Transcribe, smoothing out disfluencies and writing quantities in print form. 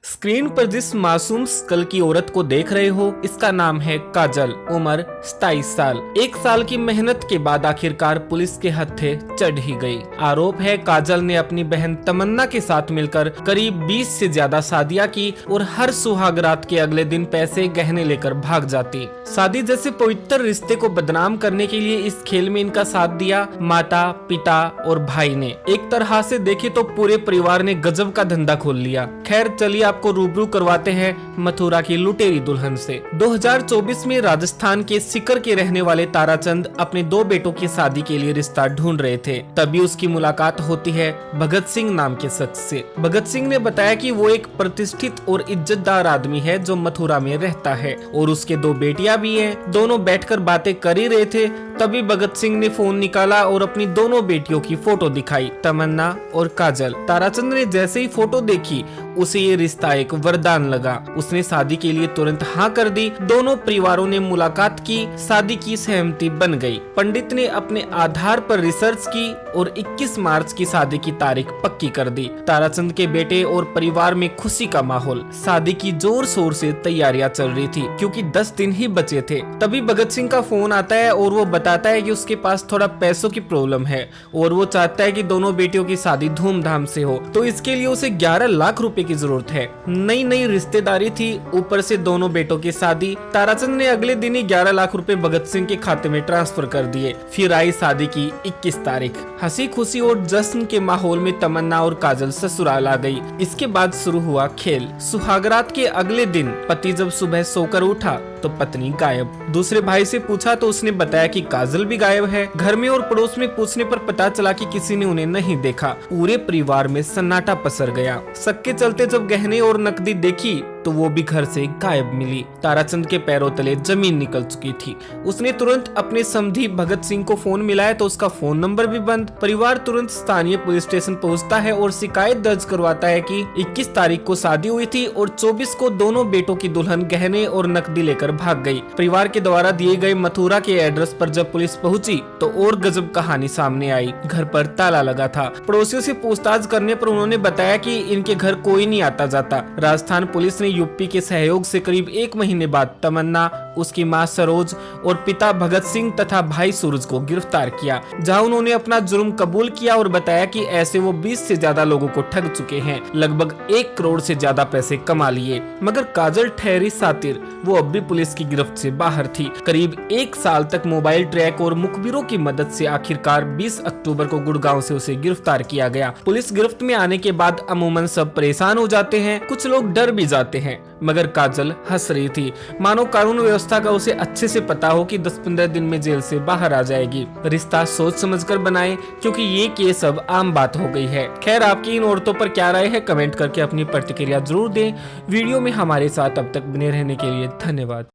Screen पर जिस मासूम स्कल की औरत को देख रहे हो, इसका नाम है काजल। उम्र 27 साल। 1 साल की मेहनत के बाद आखिरकार पुलिस के हत्थे चढ़ ही गई। आरोप है काजल ने अपनी बहन तमन्ना के साथ मिलकर करीब 20 से ज्यादा शादियां की और हर सुहाग रात के अगले दिन पैसे गहने लेकर भाग जाती। शादी जैसे पवित्र रिश्ते को बदनाम करने के लिए इस खेल में इनका साथ दिया माता, पिता और भाई ने। एक तरह से देखे तो पूरे परिवार ने गजब का धंधा खोल लिया। खैर चलिए आपको रूबरू करवाते हैं मथुरा की लुटेरी दुल्हन से। 2024 में राजस्थान के सीकर के रहने वाले ताराचंद अपने 2 बेटों की शादी के लिए रिश्ता ढूंढ रहे थे। तभी उसकी मुलाकात होती है भगत सिंह नाम के शख्स से। भगत सिंह ने बताया कि वो एक प्रतिष्ठित और इज्जतदार आदमी है जो मथुरा में रहता है और उसके 2 बेटियां भी हैं। दोनों बैठकर बातें कर ही रहे थे, तभी भगत सिंह ने फोन निकाला और अपनी दोनों बेटियों की फोटो दिखाई, तमन्ना और काजल। ताराचंद ने जैसे ही फोटो देखी उसे ये रिश्ता एक वरदान लगा। उसने शादी के लिए तुरंत हाँ कर दी। दोनों परिवारों ने मुलाकात की, शादी की सहमति बन गई। पंडित ने अपने आधार पर रिसर्च की और 21 मार्च की शादी की तारीख पक्की कर दी। ताराचंद के बेटे और परिवार में खुशी का माहौल। शादी की जोर शोर से तैयारियां चल रही थी क्योंकि 10 दिन ही बचे थे। तभी भगत सिंह का फोन आता है और वो बताता है कि उसके पास थोड़ा पैसों की प्रॉब्लम है और वो चाहता है कि दोनों बेटियों की शादी धूमधाम से हो, तो इसके लिए उसे 11 लाख रुपए की जरूरत है। नई नई रिश्तेदारी थी, ऊपर से दोनों बेटों की शादी। ताराचंद ने अगले दिन ही 11 लाख रुपए भगत सिंह के खाते में ट्रांसफर कर दिए। फिर आई शादी की 21 तारीख। हंसी खुशी और जश्न के माहौल में तमन्ना और काजल ससुराल आ गई। इसके बाद शुरू हुआ खेल। सुहागरात के अगले दिन पति जब सुबह सोकर उठा तो पत्नी गायब। दूसरे भाई से पूछा तो उसने बताया कि काजल भी गायब है। घर में और पड़ोस में पूछने पर पता चला कि किसी ने उन्हें नहीं देखा। पूरे परिवार में सन्नाटा पसर गया। शक के चलते जब गहने और नकदी देखी तो वो भी घर से गायब मिली। ताराचंद के पैरों तले जमीन निकल चुकी थी। उसने तुरंत अपने समधी भगत सिंह को फोन मिलाया तो उसका फोन नंबर भी बंद। परिवार तुरंत स्थानीय पुलिस स्टेशन पहुंचता है और शिकायत दर्ज करवाता है कि 21 तारीख को शादी हुई थी और 24 को दोनों बेटों की दुल्हन गहने और नकदी लेकर भाग गई। परिवार के द्वारा दिए गए मथुरा के एड्रेस पर जब पुलिस पहुंची तो और गजब कहानी सामने आई। घर पर ताला लगा था। पड़ोसियों से पूछताछ करने पर उन्होंने बताया कि इनके घर कोई नहीं आता जाता। राजस्थान पुलिस ने यूपी के सहयोग से करीब 1 महीने बाद तमन्ना, उसकी मां सरोज और पिता भगत सिंह तथा भाई सूरज को गिरफ्तार किया, जहां उन्होंने अपना जुर्म कबूल किया और बताया कि ऐसे वो 20 से ज्यादा लोगों को ठग चुके हैं। लगभग 1 करोड़ से ज्यादा पैसे कमा लिए। मगर काजल ठहरी सातिर। वो अब भी पुलिस की गिरफ्त से बाहर थी। करीब 1 साल तक मोबाइल ट्रैक और मुखबिरों की मदद से आखिरकार 20 अक्टूबर को गुड़गांव से उसे गिरफ्तार किया गया। पुलिस गिरफ्त में आने के बाद अमूमन सब परेशान हो जाते हैं, कुछ लोग डर भी जाते हैं, मगर काजल हंस रही थी, मानो कानून व्यवस्था का उसे अच्छे से पता हो कि 10-15 दिन में जेल से बाहर आ जाएगी। रिश्ता सोच समझकर बनाए क्योंकि ये केस अब आम बात हो गई है। खैर आपकी इन औरतों पर क्या राय है, कमेंट करके अपनी प्रतिक्रिया जरूर दें। वीडियो में हमारे साथ अब तक बने रहने के लिए धन्यवाद।